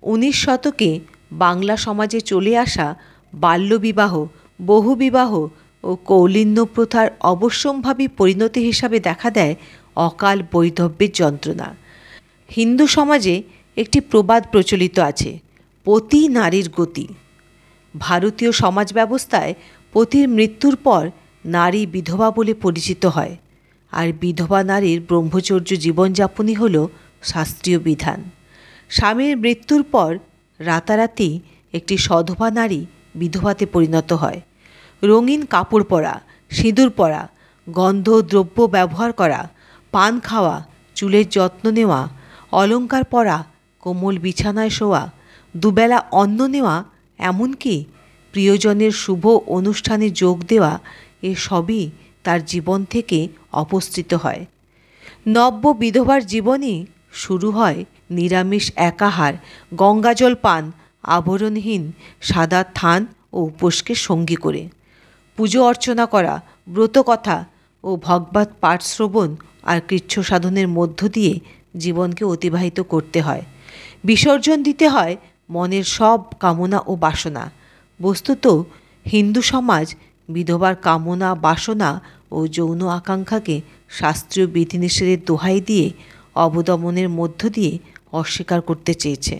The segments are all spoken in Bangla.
19 শতকে বাংলা সমাজে চলে আসা বাল্যবিবাহ, বহুবিবাহ ও কৌলিন্য প্রথার অবশ্যম্ভাবী পরিণতি হিসাবে দেখা দেয় অকাল বৈধব্যের যন্ত্রণা। হিন্দু সমাজে একটি প্রবাদ প্রচলিত আছে, পতি নারীর গতি। ভারতীয় সমাজ ব্যবস্থায় পতির মৃত্যুর পর নারী বিধবা বলে পরিচিত হয়, আর বিধবা নারীর ব্রহ্মচর্য জীবনযাপনই হল শাস্ত্রীয় বিধান। স্বামীর মৃত্যুর পর রাতারাতি একটি সধবা নারী বিধবাতে পরিণত হয়। রঙিন কাপড় পরা, সিঁদুর পরা, গন্ধ দ্রব্য ব্যবহার করা, পান খাওয়া, চুলের যত্ন নেওয়া, অলংকার পরা, কোমল বিছানায় শোয়া, দুবেলা অন্ন নেওয়া, এমনকি প্রিয়জনের শুভ অনুষ্ঠানে যোগ দেওয়া, এসবই তার জীবন থেকে অপসৃত হয়। নব্য বিধবার জীবনে শুরু হয় নিরামিষ একাহার, গঙ্গাজল পান, আবরণহীন সাদা থান ও উপোসকে সঙ্গী করে। পুজো অর্চনা করা, ব্রতকথা ও ভগবত পাঠ শ্রবণ আর কৃচ্ছ সাধনের মধ্য দিয়ে জীবনকে অতিবাহিত করতে হয়। বিসর্জন দিতে হয় মনের সব কামনা ও বাসনা। বস্তুত হিন্দু সমাজ বিধবার কামনা, বাসনা ও যৌন আকাঙ্ক্ষাকে শাস্ত্রীয় বিধিনিষেধের দোহাই দিয়ে অবদমনের মধ্য দিয়ে অস্বীকার করতে চেয়েছে।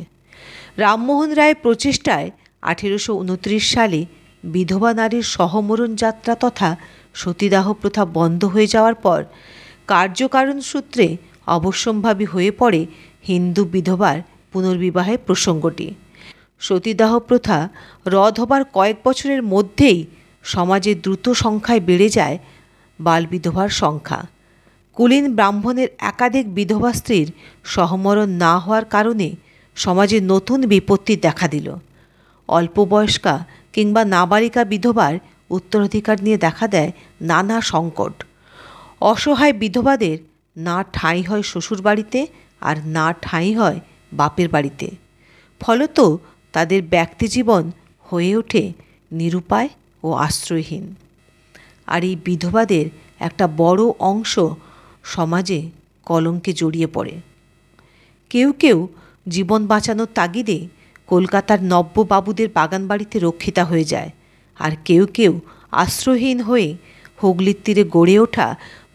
রামমোহন রায়ের প্রচেষ্টায় 1829 সালে বিধবা নারীর সহমরণ যাত্রা তথা সতীদাহ প্রথা বন্ধ হয়ে যাওয়ার পর কার্যকারণ সূত্রে অবশ্যম্ভাবী হয়ে পড়ে হিন্দু বিধবার পুনর্বিবাহের প্রসঙ্গটি। সতীদাহ প্রথা রদ হবার কয়েক বছরের মধ্যেই সমাজে দ্রুত সংখ্যায় বেড়ে যায় বালবিধবার সংখ্যা। কুলীন ব্রাহ্মণের একাধিক বিধবা স্ত্রীর সহমরণ না হওয়ার কারণে সমাজে নতুন বিপত্তি দেখা দিল। অল্প বয়স্কা কিংবা নাবালিকা বিধবার উত্তরাধিকার নিয়ে দেখা দেয় নানা সংকট। অসহায় বিধবাদের না ঠাঁই হয় শ্বশুর বাড়িতে, আর না ঠাঁই হয় বাপের বাড়িতে। ফলত তাদের ব্যক্তিজীবন হয়ে ওঠে নিরুপায় ও আশ্রয়হীন। আর এই বিধবাদের একটা বড় অংশ সমাজে কলঙ্কে জড়িয়ে পড়ে। কেউ কেউ জীবন বাঁচানোর তাগিদে কলকাতার নব্যবাবুদের বাগানবাড়িতে রক্ষিতা হয়ে যায়, আর কেউ কেউ আশ্রয়হীন হয়ে হুগলির তীরে গড়ে ওঠা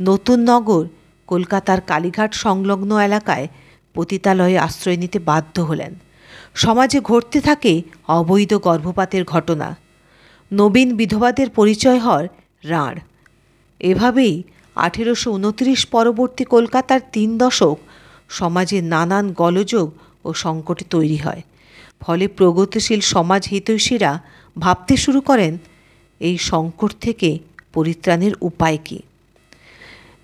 নতুন নগর কলকাতার কালীঘাট সংলগ্ন এলাকায় পতিতালয়ে আশ্রয় নিতে বাধ্য হলেন। সমাজে ঘটতে থাকে অবৈধ গর্ভপাতের ঘটনা। নবীন বিধবাদের পরিচয় হয় রাঁড়। এভাবেই 1829 পরবর্তী কলকাতার 3 দশক সমাজে নানান গোলযোগ ও সংকটে তৈরি হয়। ফলে প্রগতিশীল সমাজ হিতৈষীরা ভাবতে শুরু করেন এই সংকট থেকে পরিত্রাণের উপায় কী।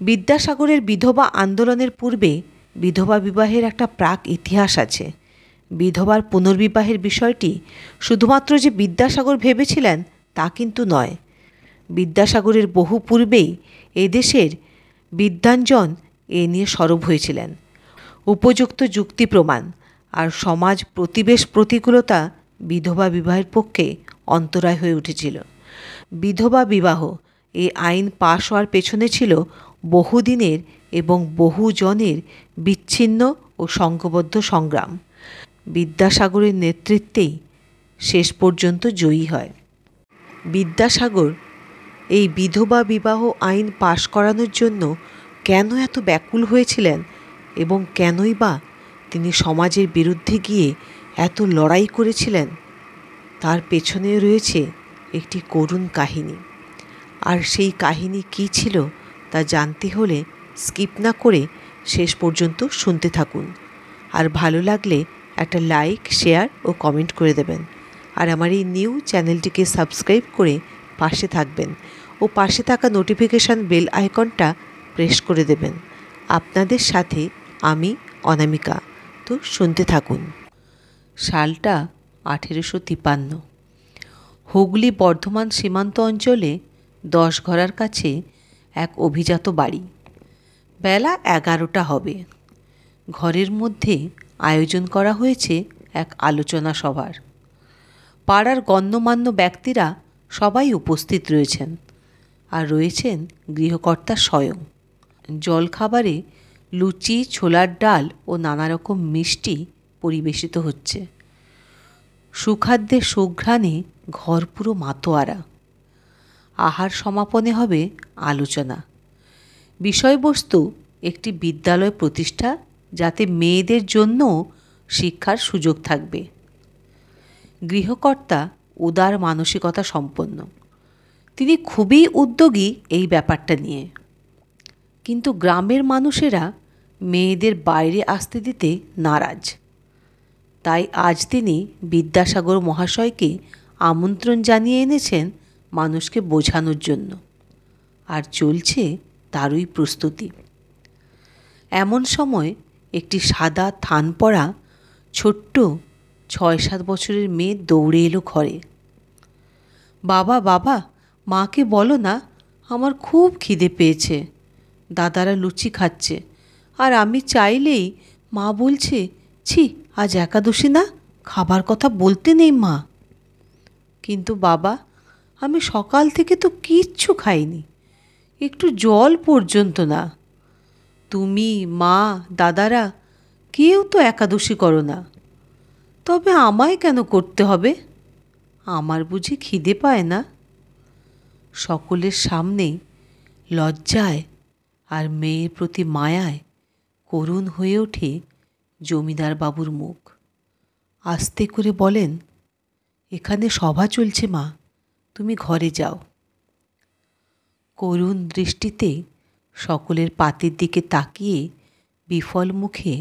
বিদ্যাসাগরের বিধবা আন্দোলনের পূর্বে বিধবা বিবাহের একটা প্রাক ইতিহাস আছে। বিধবার পুনর্বিবাহের বিষয়টি শুধুমাত্র যে বিদ্যাসাগর ভেবেছিলেন তা কিন্তু নয়। বিদ্যাসাগরের বহু পূর্বেই এদেশের বিদ্বানজন এ নিয়ে সরব হয়েছিলেন। উপযুক্ত যুক্তি প্রমাণ আর সমাজ প্রতিবেশ প্রতিকূলতা বিধবা বিবাহের পক্ষে অন্তরায় হয়ে উঠেছিল। বিধবা বিবাহ এ আইন পাশ হওয়ার পেছনে ছিল বহুদিনের এবং বহুজনের বিচ্ছিন্ন ও সংঘবদ্ধ সংগ্রাম। বিদ্যাসাগরের নেতৃত্বেই শেষ পর্যন্ত জয়ী হয়। বিদ্যাসাগর এই বিধবা বিবাহ আইন পাশ করানোর জন্য কেন এত ব্যাকুল হয়েছিলেন এবং কেনই বা তিনি সমাজের বিরুদ্ধে গিয়ে এত লড়াই করেছিলেন, তার পেছনে রয়েছে একটি করুণ কাহিনী। আর সেই কাহিনী কী ছিল তা জানতে হলে স্কিপ না করে শেষ পর্যন্ত শুনতে থাকুন। আর ভালো লাগলে একটা লাইক, শেয়ার ও কমেন্ট করে দেবেন। আর আমার এই নিউ চ্যানেলটিকে সাবস্ক্রাইব করে পাশে থাকবেন ও পাশে থাকা নোটিফিকেশান বেল আইকনটা প্রেস করে দেবেন। আপনাদের সাথে আমি অনামিকা। তো শুনতে থাকুন। সালটা 1853। হুগলি বর্ধমান সীমান্ত অঞ্চলে 10 ঘরার কাছে এক অভিজাত বাড়ি। বেলা 11টা হবে। ঘরের মধ্যে আয়োজন করা হয়েছে এক আলোচনা সভার। পাড়ার গণ্যমান্য ব্যক্তিরা সবাই উপস্থিত রয়েছেন, আর রয়েছেন গৃহকর্তা স্বয়ং। জলখাবারে লুচি, ছোলার ডাল ও নানা রকম মিষ্টি পরিবেশিত হচ্ছে। সুখাদ্যের সুঘ্রাণে ঘর পুরো মাতোয়ারা। আহার সমাপনে হবে আলোচনা। বিষয়বস্তু একটি বিদ্যালয় প্রতিষ্ঠা, যাতে মেয়েদের জন্য শিক্ষার সুযোগ থাকবে। গৃহকর্তা উদার মানসিকতা সম্পন্ন, তিনি খুবই উদ্যোগী এই ব্যাপারটা নিয়ে। কিন্তু গ্রামের মানুষেরা মেয়েদের বাইরে আসতে দিতে নারাজ। তাই আজ তিনি বিদ্যাসাগর মহাশয়কে আমন্ত্রণ জানিয়ে এনেছেন মানুষকে বোঝানোর জন্য, আর চলছে তারই প্রস্তুতি। এমন সময় একটি সাদা থান পরা ছোট্ট 6-7 বছরের মেয়ে দৌড়ে এলো ঘরে। বাবা বাবা, মাকে বলো না, আমার খুব খিদে পেয়েছে, দাদারা লুচি খাচ্ছে, আর আমি চাইলেই মা বলছে, ছি আজ একাদশী না, খাবার কথা বলতে নেই মা। কিন্তু বাবা, আমি সকাল থেকে তো কিচ্ছু খাইনি, একটু জল পর্যন্ত না। তুমি, মা, দাদারা কেউ তো একাদশী করো না, তবে আমায় কেন করতে হবে? আমার বুঝি খিদে পায় না? সকলের সামনে লজ্জায় আর মেয়ের প্রতি মায়ায় করুণ হয়ে ওঠে জমিদার বাবুর মুখ। আস্তে করে বলেন, এখানে সভা চলছে মা, তুমি ঘরে যাও। করুণ দৃষ্টিতে সকলের পাতের দিকে তাকিয়ে বিফল মুখে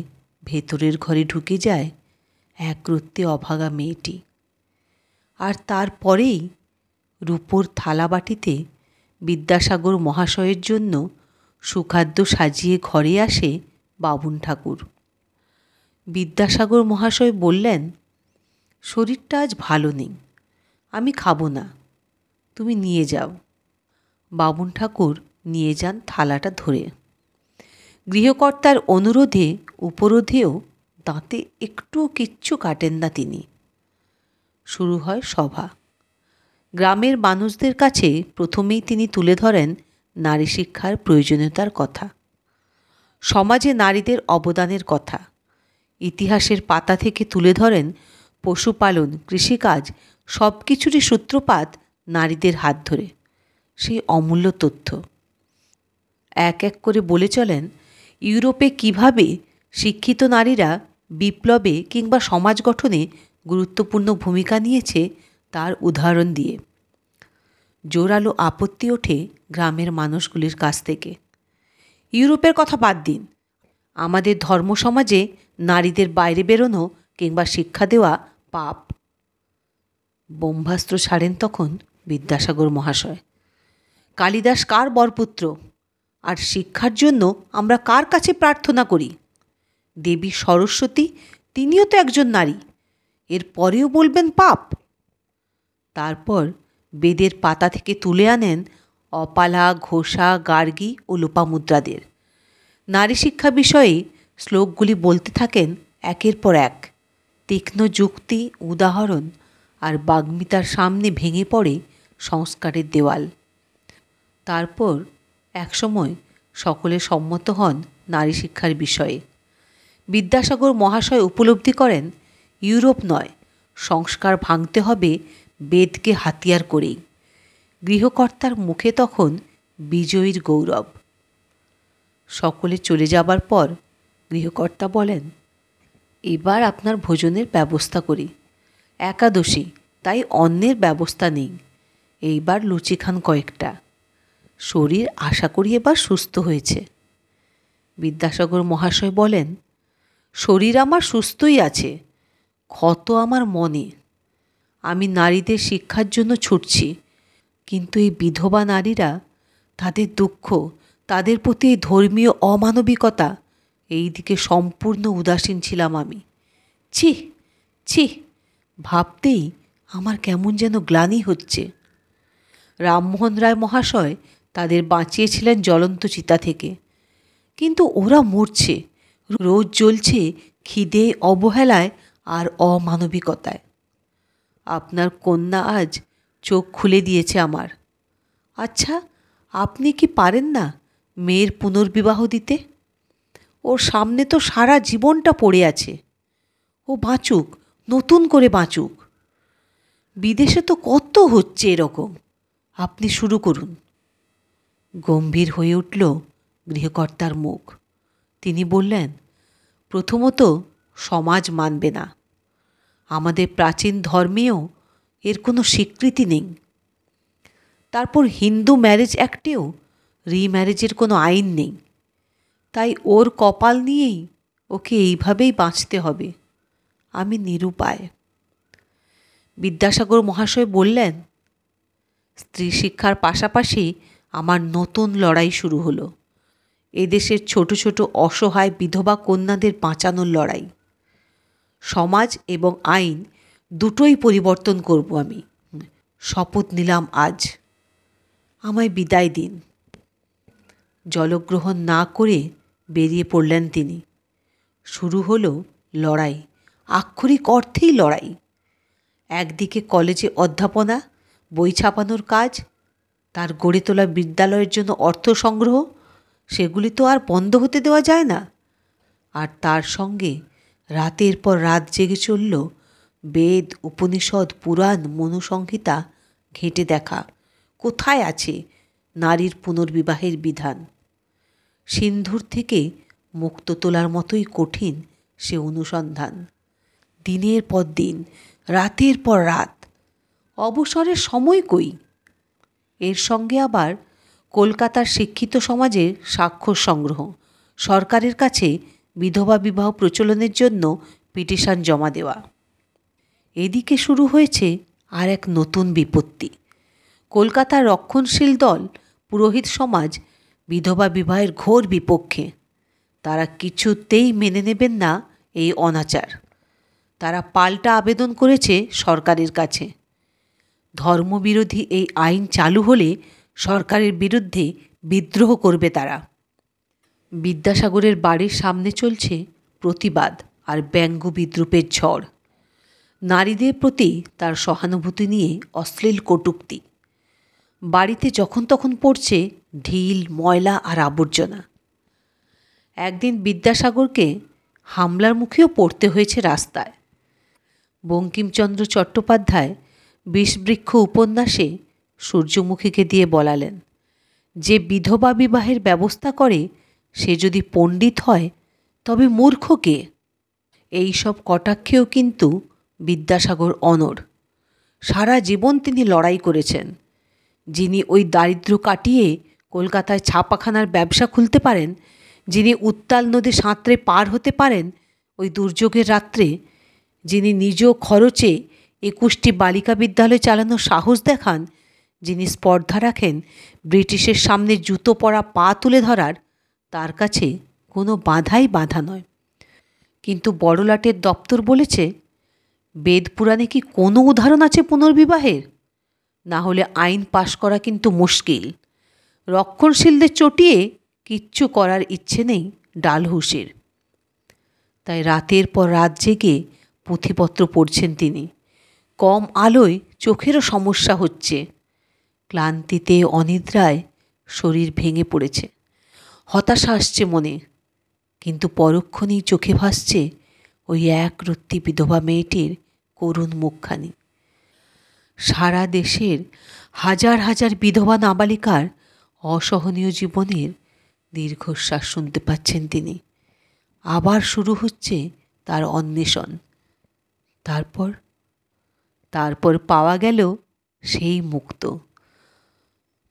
ভেতরের ঘরে ঢুকে যায় একরত্তি অভাগা মেয়েটি। আর তারপরেই রূপোর থালাবাটিতে বিদ্যাসাগর মহাশয়ের জন্য সুখাদ্য সাজিয়ে ঘরে আসে বাবুন ঠাকুর। বিদ্যাসাগর মহাশয় বললেন, শরীরটা আজ ভালো নেই, আমি খাবো না, তুমি নিয়ে যাও। বাবুন ঠাকুর নিয়ে যান থালাটা ধরে। গৃহকর্তার অনুরোধে উপরোধেও দাঁতে একটুও কিচ্ছু কাটেন না তিনি। শুরু হয় সভা। গ্রামের মানুষদের কাছে প্রথমেই তিনি তুলে ধরেন নারী শিক্ষার প্রয়োজনীয়তার কথা, সমাজে নারীদের অবদানের কথা। ইতিহাসের পাতা থেকে তুলে ধরেন পশুপালন, কৃষিকাজ সব কিছুরই সূত্রপাত নারীদের হাত ধরে, সেই অমূল্য তথ্য। এক এক করে বলে চলেন ইউরোপে কিভাবে শিক্ষিত নারীরা বিপ্লবে কিংবা সমাজ গঠনে গুরুত্বপূর্ণ ভূমিকা নিয়েছে তার উদাহরণ দিয়ে। জোরালো আপত্তি ওঠে গ্রামের মানুষগুলির কাছ থেকে। ইউরোপের কথা বাদ দিন, আমাদের ধর্ম সমাজে নারীদের বাইরে বেরোনো কিংবা শিক্ষা দেওয়া পাপ। ব্রহ্মাস্ত্র ছাড়েন তখন বিদ্যাসাগর মহাশয়। কালিদাস কার বরপুত্র, আর শিক্ষার জন্য আমরা কার কাছে প্রার্থনা করি? দেবী সরস্বতী, তিনিও তো একজন নারী, এর পরেও বলবেন পাপ? তারপর বেদের পাতা থেকে তুলে আনেন অপালা, ঘোষা, গার্গী ও লোপামুদ্রাদের। নারী শিক্ষা বিষয়ে শ্লোকগুলি বলতে থাকেন একের পর এক। তীক্ষ্ণ যুক্তি, উদাহরণ আর বাগ্মিতার সামনে ভেঙে পড়ে সংস্কারের দেওয়াল। তারপর একসময় সকলে সম্মত হন নারী শিক্ষার বিষয়ে। বিদ্যাসাগর মহাশয় উপলব্ধি করেন ইউরোপ নয়, সংস্কার ভাঙতে হবে বেদকে হাতিয়ার করেই। গৃহকর্তার মুখে তখন বিজয়ীর গৌরব। সকলে চলে যাবার পর গৃহকর্তা বলেন, এবার আপনার ভোজনের ব্যবস্থা করি। একাদশী, তাই অন্নের ব্যবস্থা নেই, এইবার লুচি খান কয়েকটা। শরীর আশা করি এবার সুস্থ হয়েছে। বিদ্যাসাগর মহাশয় বলেন, শরীর আমার সুস্থই আছে, ক্ষত আমার মনে। আমি নারীদের শিক্ষার জন্য ছুটছি, কিন্তু এই বিধবা নারীরা, তাদের দুঃখ, তাদের প্রতি এই ধর্মীয় অমানবিকতা, এই দিকে সম্পূর্ণ উদাসীন ছিলাম আমি। ছি ছি, ভাবতেই আমার কেমন যেন গ্লানি হচ্ছে। রামমোহন রায় মহাশয় তাদের বাঁচিয়েছিলেন জ্বলন্ত চিতা থেকে, কিন্তু ওরা মরছে, রোজ জ্বলছে খিদে, অবহেলায় আর অমানবিকতায়। আপনার কন্যা আজ চোখ খুলে দিয়েছে আমার। আচ্ছা, আপনি কি পারেন না মেয়ের পুনর্বিবাহ দিতে? ওর সামনে তো সারা জীবনটা পড়ে আছে, ও বাঁচুক, নতুন করে বাঁচুক। বিদেশে তো কত হচ্ছে এরকম, আপনি শুরু করুন। গম্ভীর হয়ে উঠল গৃহকর্তার মুখ। তিনি বললেন, প্রথমত সমাজ মানবে না। আমাদের প্রাচীন ধর্মেও এর কোনো স্বীকৃতি নেই। তারপর হিন্দু ম্যারেজ অ্যাক্টেও রিম্যারেজের কোনো আইন নেই। তাই ওর কপাল নিয়েই ওকে এইভাবেই বাঁচতে হবে। আমি নিরুপায়। বিদ্যাসাগর মহাশয় বললেন, স্ত্রী শিক্ষার পাশাপাশি আমার নতুন লড়াই শুরু হলো। এদেশের ছোট ছোট অসহায় বিধবা কন্যাদের বাঁচানোর লড়াই। সমাজ এবং আইন দুটোই পরিবর্তন করব আমি। শপথ নিলাম আজ। আমায় বিদায় দিন। জলগ্রহণ না করে বেরিয়ে পড়লেন তিনি। শুরু হলো লড়াই, আক্ষরিক অর্থেই লড়াই। একদিকে কলেজে অধ্যাপনা, বই ছাপানোর কাজ, তার গড়ে তোলা বিদ্যালয়ের জন্য অর্থ সংগ্রহ, সেগুলি তো আর বন্ধ হতে দেওয়া যায় না। আর তার সঙ্গে রাতের পর রাত জেগে চলল বেদ, উপনিষদ, পুরাণ, মনুসংহিতা ঘেঁটে দেখা কোথায় আছে নারীর পুনর্বিবাহের বিধান। সিন্ধুর থেকে মুক্ত তোলার মতোই কঠিন সে অনুসন্ধান। দিনের পর দিন, রাতের পর রাত, অবসরের সময় কই। এর সঙ্গে আবার কলকাতার শিক্ষিত সমাজের স্বাক্ষর সংগ্রহ, সরকারের কাছে বিধবা বিবাহ প্রচলনের জন্য পিটিশন জমা দেওয়া। এদিকে শুরু হয়েছে আর এক নতুন বিপত্তি। কলকাতার রক্ষণশীল দল, পুরোহিত সমাজ বিধবা বিবাহের ঘোর বিপক্ষে। তারা কিছুতেই মেনে নেবেন না এই অনাচার। তারা পাল্টা আবেদন করেছে সরকারের কাছে। ধর্মবিরোধী এই আইন চালু হলে সরকারের বিরুদ্ধে বিদ্রোহ করবে তারা। বিদ্যাসাগরের বাড়ির সামনে চলছে প্রতিবাদ আর ব্যঙ্গ বিদ্রুপের ঝড়। নারীদের প্রতি তার সহানুভূতি নিয়ে অশ্লীল কটূক্তি। বাড়িতে যখন তখন পড়ছে ঢিল, ময়লা আর আবর্জনা। একদিন বিদ্যাসাগরকে হামলার মুখেও পড়তে হয়েছে রাস্তায়। বঙ্কিমচন্দ্র চট্টোপাধ্যায় বিষবৃক্ষ উপন্যাসে সূর্যমুখীকে দিয়ে বলালেন, যে বিধবা বিবাহের ব্যবস্থা করে সে যদি পণ্ডিত হয় তবে মূর্খ কে? এই সব কটাক্ষেও কিন্তু বিদ্যাসাগর অনড়। সারা জীবন তিনি লড়াই করেছেন। যিনি ওই দারিদ্র কাটিয়ে কলকাতায় ছাপাখানার ব্যবসা খুলতে পারেন, যিনি উত্তাল নদী সাঁতরে পার হতে পারেন ওই দুর্যোগের রাত্রে, যিনি নিজ খরচে 21টি বালিকা বিদ্যালয় চালানোর সাহস দেখান, যিনি স্পর্ধা রাখেন ব্রিটিশের সামনে জুতো পরা পা তুলে ধরার, তার কাছে কোনো বাধাই বাধা নয়। কিন্তু বড়লাটের দপ্তর বলেছে, বেদ পুরাণে কি কোনো উদাহরণ আছে পুনর্বিবাহের? না হলে আইন পাশ করা কিন্তু মুশকিল। রক্ষণশীলদের চটিয়ে কিচ্ছু করার ইচ্ছে নেই ডালহুসের। তাই রাতের পর রাত জেগে পুঁথিপত্র পড়ছেন তিনি। কম আলোয় চোখেরও সমস্যা হচ্ছে। ক্লান্তিতে, অনিদ্রায় শরীর ভেঙে পড়েছে। হতাশা আসছে মনে। কিন্তু পরক্ষণেই চোখে ভাসছে ওই একরত্তি বিধবা মেয়েটির করুণ মুখখানি। সারা দেশের হাজার হাজার বিধবা নাবালিকার অসহনীয় জীবনের দীর্ঘশ্বাস শুনতে পাচ্ছেন তিনি। আবার শুরু হচ্ছে তার অন্বেষণ। তারপর পাওয়া গেল সেই মুক্ত।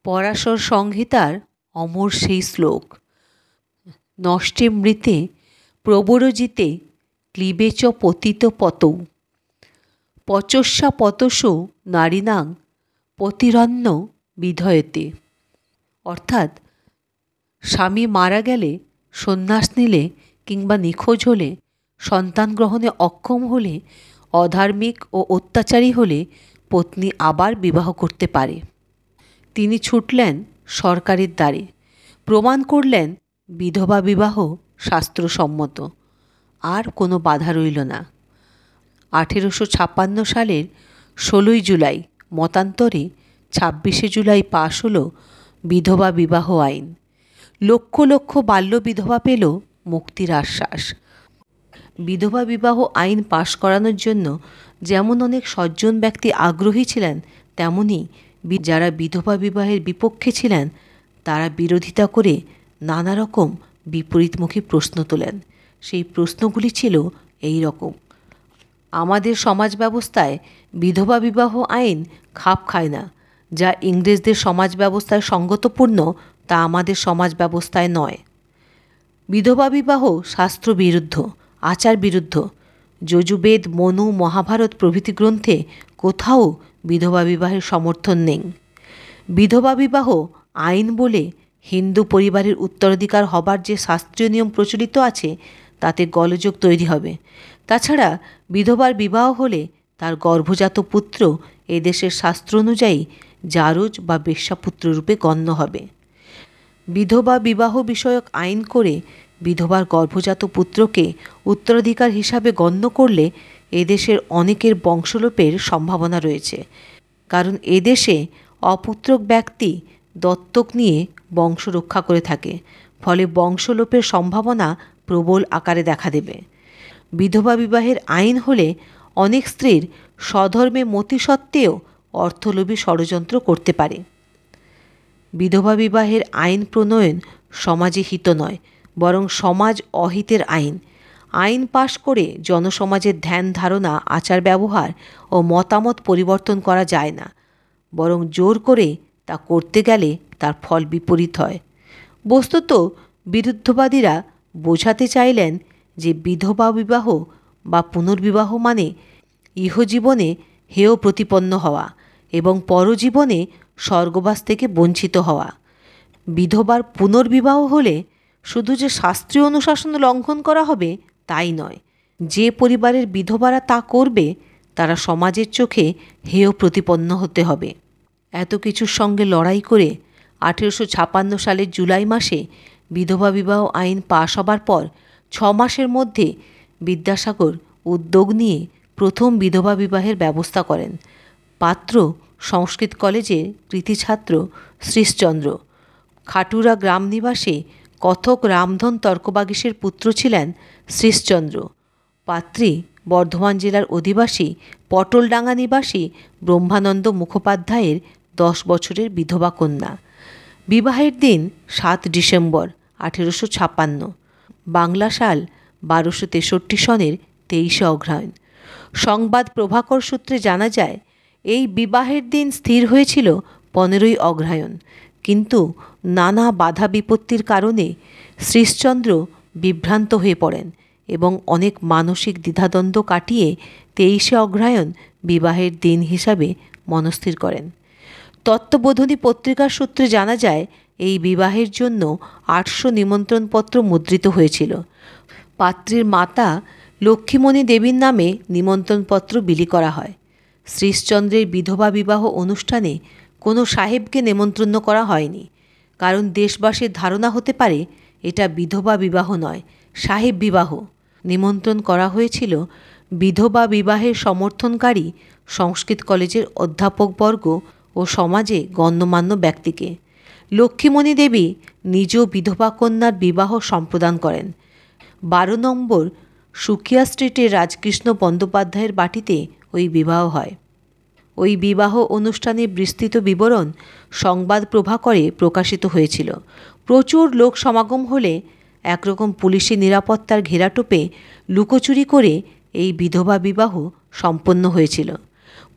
পরাশর সংহিতার অমর সেই শ্লোক, নষ্টে মৃতে প্রবরজিতে ক্লীবে চ পতিত পতৌ পচস্যা পতসো নারীনাং পতিরন্ন বিধয়তে। অর্থাৎ স্বামী মারা গেলে, সন্ন্যাস নিলে কিংবা নিখোঁজ হলে, সন্তান গ্রহণে অক্ষম হলে, অধার্মিক ও অত্যাচারী হলে পত্নী আবার বিবাহ করতে পারে। তিনি ছুটলেন সরকারের দ্বারে, প্রমাণ করলেন বিধবা বিবাহ শাস্ত্রসম্মত। আর কোনো বাধা রইল না। 1856 সালের 16 জুলাই মতান্তরে 26 জুলাই পাশ হল বিধবা বিবাহ আইন। লক্ষ লক্ষ বাল্য বিধবা পেল মুক্তির আশ্বাস। বিধবা বিবাহ আইন পাশ করানোর জন্য যেমন অনেক সজ্জন ব্যক্তি আগ্রহী ছিলেন, তেমনি যারা বিধবা বিবাহের বিপক্ষে ছিলেন তারা বিরোধিতা করে নানা রকম বিপরীতমুখী প্রশ্ন তোলেন। সেই প্রশ্নগুলি ছিল এই রকম: আমাদের সমাজ ব্যবস্থায় বিধবা বিবাহ আইন খাপ খায় না। যা ইংরেজদের সমাজ ব্যবস্থায় সঙ্গতপূর্ণ তা আমাদের সমাজ ব্যবস্থায় নয়। বিধবা বিবাহ শাস্ত্রবিরুদ্ধ, আচার বিরুদ্ধ। যজুর্বেদ, মনু, মহাভারত প্রভৃতি গ্রন্থে কোথাও বিধবা বিবাহের সমর্থন নেই। বিধবা বিবাহ আইন বলে হিন্দু পরিবারের উত্তরাধিকার হবার যে শাস্ত্রীয় নিয়ম প্রচলিত আছে তাতে গোলযোগ তৈরি হবে। তাছাড়া বিধবার বিবাহ হলে তার গর্ভজাত পুত্র এদেশের শাস্ত্র অনুযায়ী জারজ বা বেশ্যাপুত্র রূপে গণ্য হবে। বিধবা বিবাহ বিষয়ক আইন করে বিধবার গর্ভজাত পুত্রকে উত্তরাধিকার হিসাবে গণ্য করলে এদেশের অনেকের বংশলোপের সম্ভাবনা রয়েছে। কারণ এদেশে অপুত্রক ব্যক্তি দত্তক নিয়ে বংশ রক্ষা করে থাকে, ফলে বংশলোপের সম্ভাবনা প্রবল আকারে দেখা দেবে। বিধবা বিবাহের আইন হলে অনেক স্ত্রীর স্বধর্মে মতি সত্ত্বেও অর্থলোভী ষড়যন্ত্র করতে পারে। বিধবা বিবাহের আইন প্রণয়ন সমাজে হিত নয়, বরং সমাজ অহিতের আইন। আইন পাশ করে জনসমাজের ধ্যান ধারণা, আচার ব্যবহার ও মতামত পরিবর্তন করা যায় না, বরং জোর করে তা করতে গেলে তার ফল বিপরীত হয়। বস্তুত বিরুদ্ধবাদীরা বোঝাতে চাইলেন যে বিধবা বিবাহ বা পুনর্বিবাহ মানে ইহজীবনে হেয় প্রতিপন্ন হওয়া এবং পরজীবনে স্বর্গবাস থেকে বঞ্চিত হওয়া। বিধবার পুনর্বিবাহ হলে শুধু যে শাস্ত্রীয় অনুশাসন লঙ্ঘন করা হবে তাই নয়, যে পরিবারের বিধবারা তা করবে তারা সমাজের চোখে হেয় প্রতিপন্ন হতে হবে। এত কিছুর সঙ্গে লড়াই করে 1856 সালের জুলাই মাসে বিধবা বিবাহ আইন পাশ হবার পর 6 মাসের মধ্যে বিদ্যাসাগর উদ্যোগ নিয়ে প্রথম বিধবা বিবাহের ব্যবস্থা করেন। পাত্র সংস্কৃত কলেজের কৃতী ছাত্র শ্রীশচন্দ্র। খাটুরা গ্রাম নিবাসী কথক রামধন তর্কবাগীশের পুত্র ছিলেন শ্রীশচন্দ্র। পাত্রী বর্ধমান জেলার অধিবাসী পটলডাঙ্গা নিবাসী ব্রহ্মানন্দ মুখোপাধ্যায়ের 10 বছরের বিধবা কন্যা। বিবাহের দিন 7 ডিসেম্বর 1856, বাংলা সাল 1263 সনের 23 অগ্রহায়ণ। সংবাদ প্রভাকর সূত্রে জানা যায় এই বিবাহের দিন স্থির হয়েছিল 15ই অগ্রহায়ণ, কিন্তু নানা বাধা বিপত্তির কারণে শ্রীশচন্দ্র বিভ্রান্ত হয়ে পড়েন এবং অনেক মানসিক দ্বিধাদ্বন্দ্ব কাটিয়ে 23শে অগ্রহায়ণ বিবাহের দিন হিসাবে মনস্থির করেন। তত্ত্ববোধিনী পত্রিকার সূত্রে জানা যায় এই বিবাহের জন্য 800 নিমন্ত্রণপত্র মুদ্রিত হয়েছিল। পাত্রীর মাতা লক্ষ্মীমণি দেবীর নামে নিমন্ত্রণপত্র বিলি করা হয়। শ্রীশচন্দ্রের বিধবা বিবাহ অনুষ্ঠানে কোনো সাহেবকে নেমন্ত্রণ করা হয়নি, কারণ দেশবাসীর ধারণা হতে পারে এটা বিধবা বিবাহ নয়, সাহেব বিবাহ। নিমন্ত্রণ করা হয়েছিল বিধবা বিবাহের সমর্থনকারী সংস্কৃত কলেজের অধ্যাপকবর্গ ও সমাজে গণ্যমান্য ব্যক্তিকে। লক্ষ্মীমণি দেবী নিজেও বিধবা কন্যার বিবাহ সম্প্রদান করেন। 12 নম্বর সুকিয়া স্ট্রিটের রাজকৃষ্ণ বন্দ্যোপাধ্যায়ের বাটিতে ওই বিবাহ হয়। ওই বিবাহ অনুষ্ঠানের বিস্তৃত বিবরণ সংবাদ প্রভাকরে প্রকাশিত হয়েছিল। প্রচুর লোক সমাগম হলে একরকম পুলিশি নিরাপত্তার ঘেরাটোপে লুকোচুরি করে এই বিধবা বিবাহ সম্পন্ন হয়েছিল।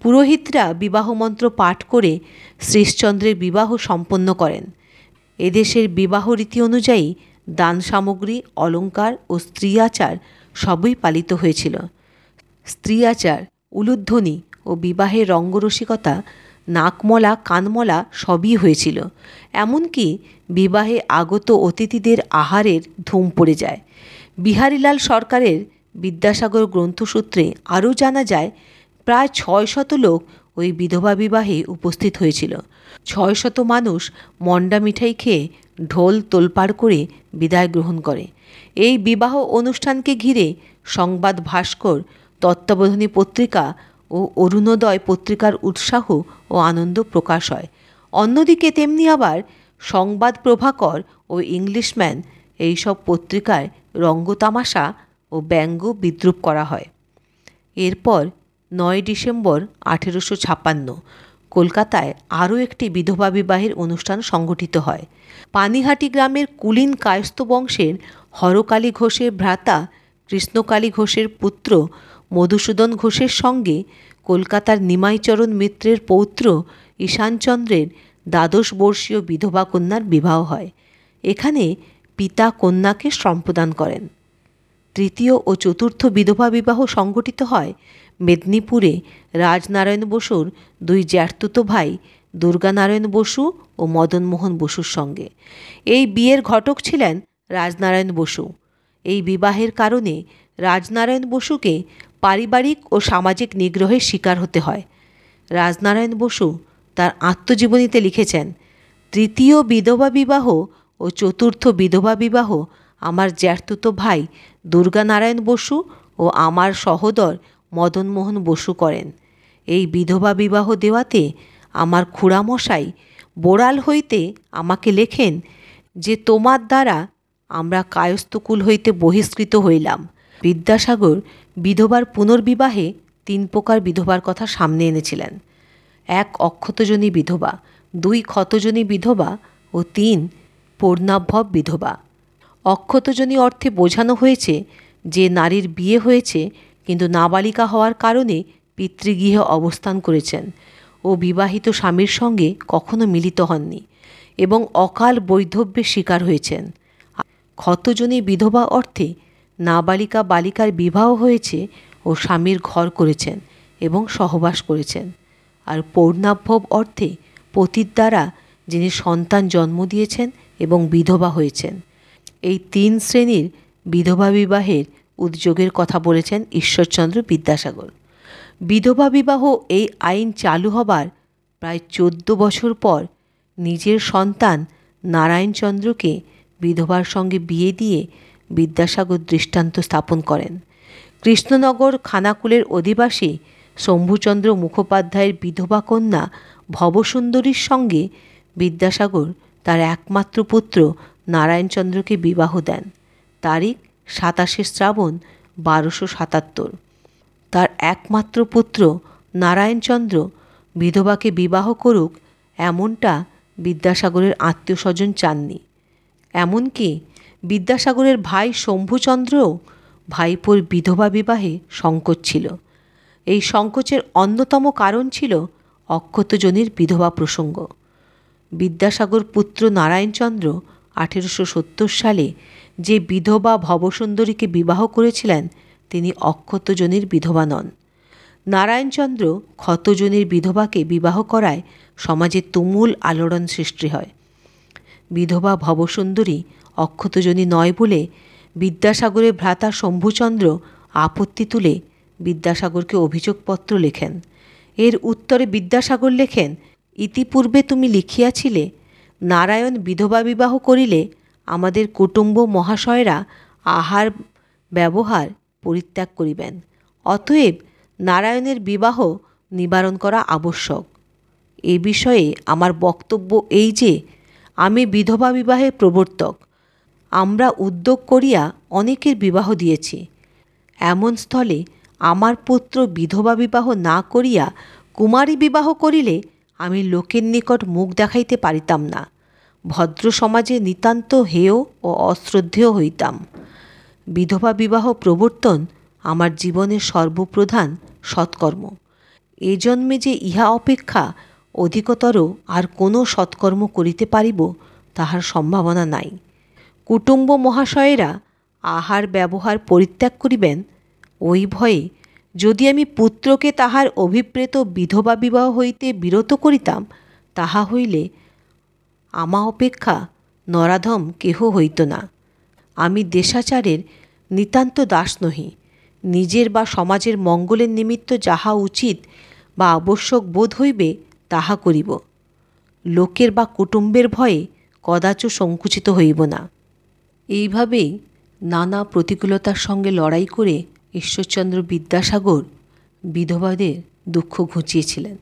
পুরোহিতরা বিবাহ মন্ত্র পাঠ করে শ্রীশচন্দ্রের বিবাহ সম্পন্ন করেন। এদেশের বিবাহ রীতি অনুযায়ী দান সামগ্রী, অলঙ্কার ও স্ত্রী আচার সবই পালিত হয়েছিল। স্ত্রী আচার, উলুধ্বনি ও বিবাহের রঙ্গরসিকতা, নাকমলা, কানমলা সবই হয়েছিল। এমনকি বিবাহে আগত অতিথিদের আহারের ধুম পড়ে যায়। বিহারীলাল সরকারের বিদ্যাসাগর গ্রন্থসূত্রে আরও জানা যায় প্রায় 600 লোক ওই বিধবা বিবাহে উপস্থিত হয়েছিল। 600 মানুষ মন্ডা মিঠাই খেয়ে ঢোল তোলপাড় করে বিদায় গ্রহণ করে। এই বিবাহ অনুষ্ঠানকে ঘিরে সংবাদ ভাস্কর, তত্ত্ববোধিনী পত্রিকা ও অরুণোদয় পত্রিকার উৎসাহ ও আনন্দ প্রকাশ হয়। অন্যদিকে তেমনি আবার সংবাদ প্রভাকর ও ইংলিশম্যান এইসব পত্রিকায় রঙ্গতামাশা ও ব্যঙ্গ বিদ্রূপ করা হয়। এরপর 9 ডিসেম্বর 1856 কলকাতায় আরও একটি বিধবা বিবাহের অনুষ্ঠান সংগঠিত হয়। পানিহাটি গ্রামের কুলীন কায়স্থ বংশের হরকালী ঘোষের ভ্রাতা কৃষ্ণকালী ঘোষের পুত্র মধুসূদন ঘোষের সঙ্গে কলকাতার নিমাইচরণ মিত্রের পৌত্র ঈশানচন্দ্রের 12 বর্ষীয় বিধবা কন্যার বিবাহ হয়। এখানে পিতা কন্যাকে সম্প্রদান করেন। তৃতীয় ও চতুর্থ বিধবা বিবাহ সংগঠিত হয় মেদিনীপুরে রাজনারায়ণ বসুর 2 জ্যাঠতুতো ভাই দুর্গানারায়ণ বসু ও মদনমোহন বসুর সঙ্গে। এই বিয়ের ঘটক ছিলেন রাজনারায়ণ বসু। এই বিবাহের কারণে রাজনারায়ণ বসুকে পারিবারিক ও সামাজিক নিগ্রহের শিকার হতে হয়। রাজনারায়ণ বসু তার আত্মজীবনীতে লিখেছেন, তৃতীয় বিধবা বিবাহ ও চতুর্থ বিধবা বিবাহ আমার জ্যাঠতুতো ভাই দুর্গানারায়ণ বসু ও আমার সহোদর মদনমোহন বসু করেন। এই বিধবা বিবাহ দেওয়াতে আমার খুড়ামশাই বোড়াল হইতে আমাকে লেখেন যে তোমার দ্বারা আমরা কায়স্থকুল হইতে বহিষ্কৃত হইলাম। বিদ্যাসাগর বিধবার পুনর্বিবাহে 3 প্রকার বিধবার কথা সামনে এনেছিলেন। 1 অক্ষতজনী বিধবা, 2 ক্ষতজনী বিধবা ও 3 পূর্ণাভব বিধবা। অক্ষতজনী অর্থে বোঝানো হয়েছে যে নারীর বিয়ে হয়েছে কিন্তু নাবালিকা হওয়ার কারণে পিতৃগৃহে অবস্থান করেছেন ও বিবাহিত স্বামীর সঙ্গে কখনো মিলিত হননি এবং অকাল বৈধব্যের শিকার হয়েছেন। ক্ষতজনী বিধবা অর্থে নাবালিকা বালিকার বিবাহ হয়েছে ও স্বামীর ঘর করেছেন এবং সহবাস করেছেন। আর পূর্ণাভব অর্থে পতির দ্বারা যিনি সন্তান জন্ম দিয়েছেন এবং বিধবা হয়েছেন। এই 3 শ্রেণীর বিধবা বিবাহের উদ্যোগের কথা বলেছেন ঈশ্বরচন্দ্র বিদ্যাসাগর। বিধবা বিবাহ এই আইন চালু হবার প্রায় 14 বছর পর নিজের সন্তান নারায়ণচন্দ্রকে বিধবার সঙ্গে বিয়ে দিয়ে বিদ্যাসাগর দৃষ্টান্ত স্থাপন করেন। কৃষ্ণনগর খানাকুলের অধিবাসী শম্ভুচন্দ্র মুখোপাধ্যায়ের বিধবা কন্যা ভবসুন্দরীর সঙ্গে বিদ্যাসাগর তার একমাত্র পুত্র নারায়ণচন্দ্রকে বিবাহ দেন। তারিখ 27 শ্রাবণ 1277। তার একমাত্র পুত্র নারায়ণচন্দ্র বিধবাকে বিবাহ করুক এমনটা বিদ্যাসাগরের আত্মীয় স্বজন চাননি। এমনকি বিদ্যাসাগরের ভাই শম্ভুচন্দ্রও ভাইপোর বিধবা বিবাহে সংকোচ ছিল। এই সংকোচের অন্যতম কারণ ছিল অক্ষতজনীর বিধবা প্রসঙ্গ। বিদ্যাসাগর পুত্র নারায়ণচন্দ্র 1870 সালে যে বিধবা ভবসুন্দরীকে বিবাহ করেছিলেন তিনি অক্ষতজনীর বিধবা নন। নারায়ণচন্দ্র ক্ষতজনীর বিধবাকে বিবাহ করায় সমাজে তুমুল আলোড়ন সৃষ্টি হয়। বিধবা ভবসুন্দরী অক্ষতজনী নয় বলে বিদ্যাসাগরের ভ্রাতা শম্ভুচন্দ্র আপত্তি তুলে বিদ্যাসাগরকে অভিযোগপত্র লেখেন। এর উত্তরে বিদ্যাসাগর লেখেন, ইতিপূর্বে তুমি লিখিয়াছিলে নারায়ণ বিধবা বিবাহ করিলে আমাদের কুটুম্ব মহাশয়রা আহার ব্যবহার পরিত্যাগ করিবেন। অতএব নারায়ণের বিবাহ নিবারণ করা আবশ্যক। এ বিষয়ে আমার বক্তব্য এই যে আমি বিধবা বিবাহের প্রবর্তক। আমরা উদ্যোগ করিয়া অনেকের বিবাহ দিয়েছি। এমন স্থলে আমার পুত্র বিধবা বিবাহ না করিয়া কুমারী বিবাহ করিলে আমি লোকের নিকট মুখ দেখাইতে পারিতাম না, ভদ্র সমাজে নিতান্ত হেয় ও অশ্রদ্ধেয় হইতাম। বিধবা বিবাহ প্রবর্তন আমার জীবনের সর্বপ্রধান সৎকর্ম। এ জন্মে যে ইহা অপেক্ষা অধিকতর আর কোনো সৎকর্ম করিতে পারিব তাহার সম্ভাবনা নাই। কুটুম্ব মহাশয়েরা আহার ব্যবহার পরিত্যাগ করিবেন, ওই ভয়ে যদি আমি পুত্রকে তাহার অভিপ্রেত বিধবা বিবাহ হইতে বিরত করিতাম, তাহা হইলে আমা অপেক্ষা নরাধম কেহ হইত না। আমি দেশাচারের নিতান্ত দাস নহি। নিজের বা সমাজের মঙ্গলের নিমিত্ত যাহা উচিত বা আবশ্যক বোধ হইবে তাহা করিব। লোকের বা কুটুম্বের ভয়ে কদাচ সংকুচিত হইব না। এইভাবেই নানা প্রতিকূলতার সঙ্গে লড়াই করে ঈশ্বরচন্দ্র বিদ্যাসাগর বিধবাদের দুঃখ ঘুচিয়েছিলেন।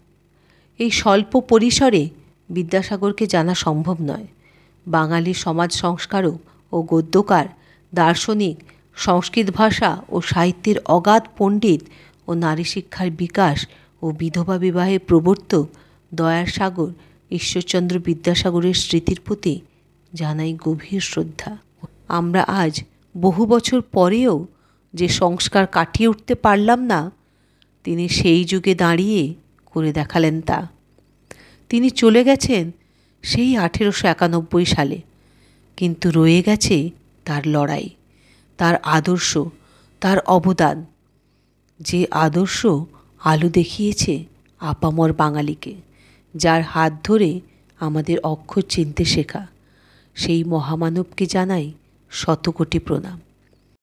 এই স্বল্প পরিসরে বিদ্যাসাগরকে জানা সম্ভব নয়। বাঙালি সমাজ সংস্কারক ও গদ্যকার দার্শনিক সংস্কৃত ভাষা ও সাহিত্যের অগাধ পণ্ডিত ও নারী শিক্ষার বিকাশ ও বিধবা বিবাহের প্রবর্তক দয়ার সাগর ঈশ্বরচন্দ্র বিদ্যাসাগরের স্মৃতির প্রতি জানাই গভীর শ্রদ্ধা। আমরা আজ বহু বছর পরেও যে সংস্কার কাটিয়ে উঠতে পারলাম না, তিনি সেই যুগে দাঁড়িয়ে করে দেখালেন তা। তিনি চলে গেছেন সেই 1891 সালে, কিন্তু রয়ে গেছে তার লড়াই, তার আদর্শ, তার অবদান। যে আদর্শ আলো দেখিয়েছে আপামর বাঙালিকে, যার হাত ধরে আমাদের অক্ষর চিনতে শেখা, সেই মহামানবকে জানাই শতকোটি প্রণাম।